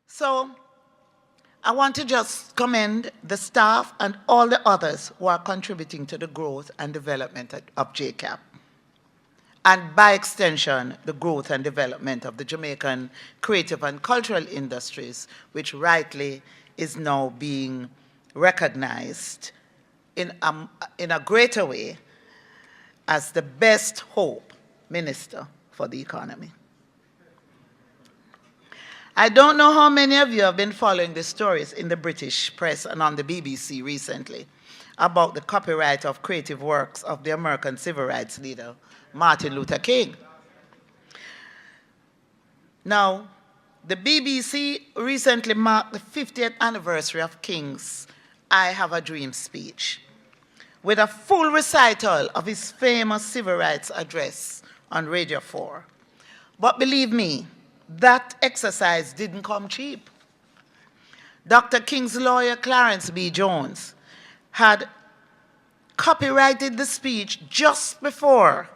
So I want to just commend the staff and all the others who are contributing to the growth and development of JACAP, and by extension, the growth and development of the Jamaican creative and cultural industries, which rightly is now being recognized in a greater way as the best hope minister for the economy. I don't know how many of you have been following the stories in the British press and on the BBC recently about the copyright of creative works of the American civil rights leader, Martin Luther King. Now, the BBC recently marked the 50th anniversary of King's I Have a Dream speech with a full recital of his famous civil rights address on Radio 4. But believe me, that exercise didn't come cheap. Dr. King's lawyer, Clarence B. Jones, had copyrighted the speech just before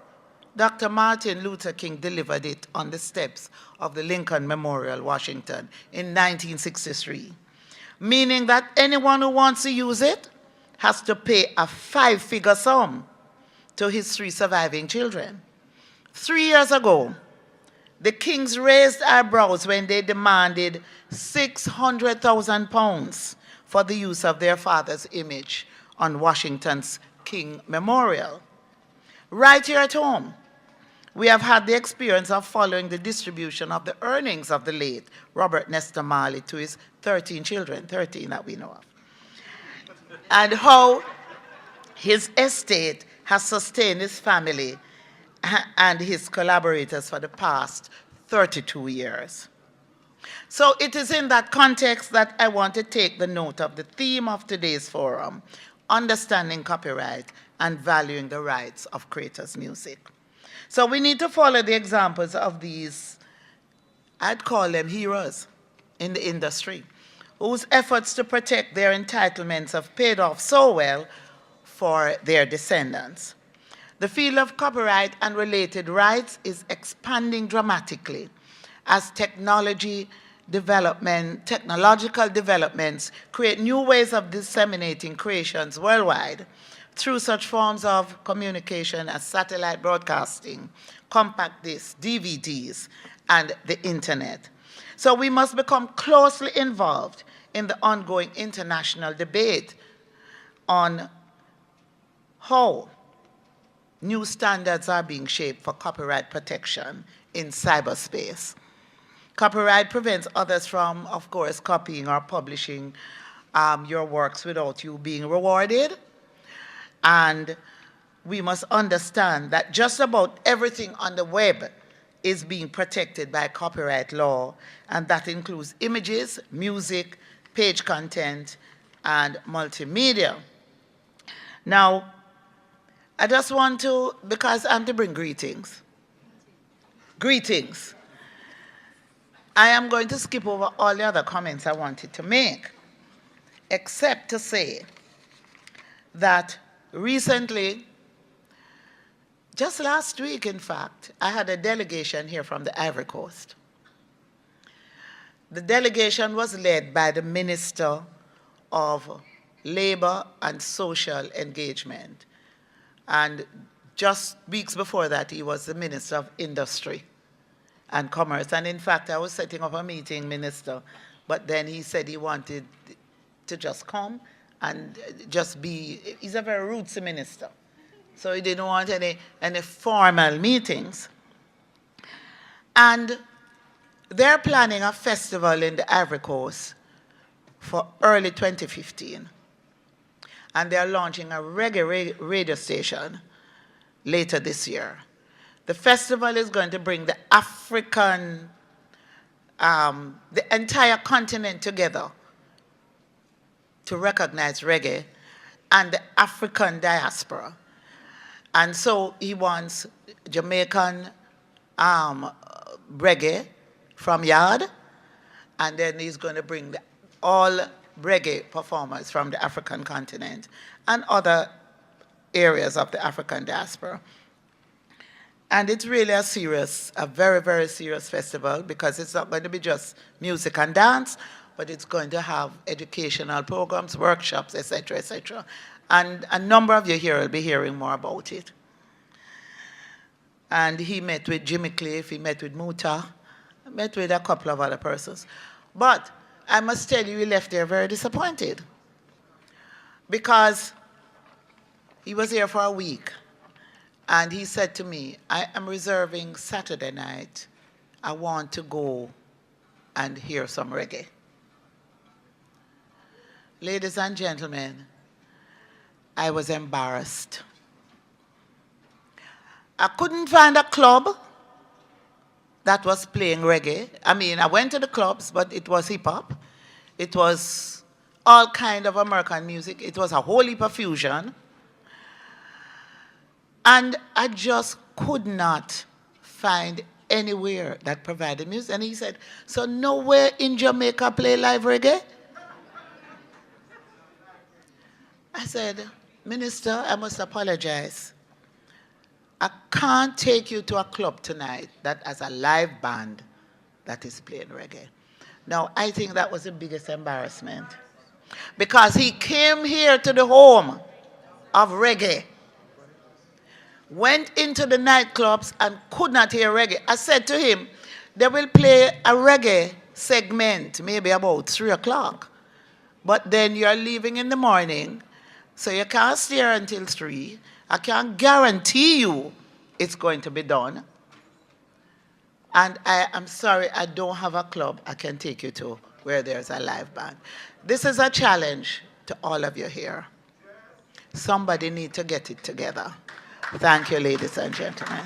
Dr. Martin Luther King delivered it on the steps of the Lincoln Memorial, Washington, in 1963, meaning that anyone who wants to use it has to pay a 5-figure sum to his 3 surviving children. 3 years ago, the Kings raised eyebrows when they demanded £600,000 for the use of their father's image on Washington's King Memorial. Right here at home, we have had the experience of following the distribution of the earnings of the late Robert Nesta Marley to his 13 children, 13 that we know of, and how his estate has sustained his family and his collaborators for the past 32 years. So it is in that context that I want to take the note of the theme of today's forum, understanding copyright and valuing the rights of creators' music. So we need to follow the examples of these, I'd call them heroes in the industry, whose efforts to protect their entitlements have paid off so well for their descendants. The field of copyright and related rights is expanding dramatically as technological developments create new ways of disseminating creations worldwide through such forms of communication as satellite broadcasting, compact discs, DVDs, and the internet. So we must become closely involved in the ongoing international debate on how new standards are being shaped for copyright protection in cyberspace. Copyright prevents others from, of course, copying or publishing your works without you being rewarded. And we must understand that just about everything on the web is being protected by copyright law, and that includes images, music, page content, and multimedia. Now, I just want to, because I'm to bring greetings. Greetings. I am going to skip over all the other comments I wanted to make, except to say that recently, just last week, in fact, I had a delegation here from the Ivory Coast. The delegation was led by the Minister of Labor and Social Engagement. And just weeks before that, he was the Minister of Industry and Commerce. And in fact, I was setting up a meeting, Minister, but then he said he wanted to just come and just be, he's a very rootsy minister. So he didn't want any formal meetings. And they're planning a festival in the Ivory Coast for early 2015. And they're launching a reggae radio station later this year. The festival is going to bring the entire continent together to recognize reggae and the African diaspora. And so he wants Jamaican reggae from Yard, and then he's going to bring all reggae performers from the African continent and other areas of the African diaspora. And it's really a very, very serious festival because it's not going to be just music and dance, but it's going to have educational programs, workshops, etc., etc. And a number of you here will be hearing more about it. And he met with Jimmy Cliff, he met with Muta, met with a couple of other persons. But I must tell you, he left there very disappointed because he was here for a week. And he said to me, I am reserving Saturday night. I want to go and hear some reggae. Ladies and gentlemen, I was embarrassed. I couldn't find a club that was playing reggae. I mean, I went to the clubs, but it was hip-hop. It was all kind of American music. It was a whole heap of fusion. And I just could not find anywhere that provided music. And he said, so nowhere in Jamaica play live reggae? I said, Minister, I must apologize. I can't take you to a club tonight that has a live band that is playing reggae. Now, I think that was the biggest embarrassment because he came here to the home of reggae, went into the nightclubs and could not hear reggae. I said to him, they will play a reggae segment maybe about 3 o'clock, but then you're leaving in the morning, so you can't stay here until 3. I can't guarantee you it's going to be done. And I am sorry, I don't have a club I can take you to where there's a live band. This is a challenge to all of you here. Somebody needs to get it together. Thank you, ladies and gentlemen.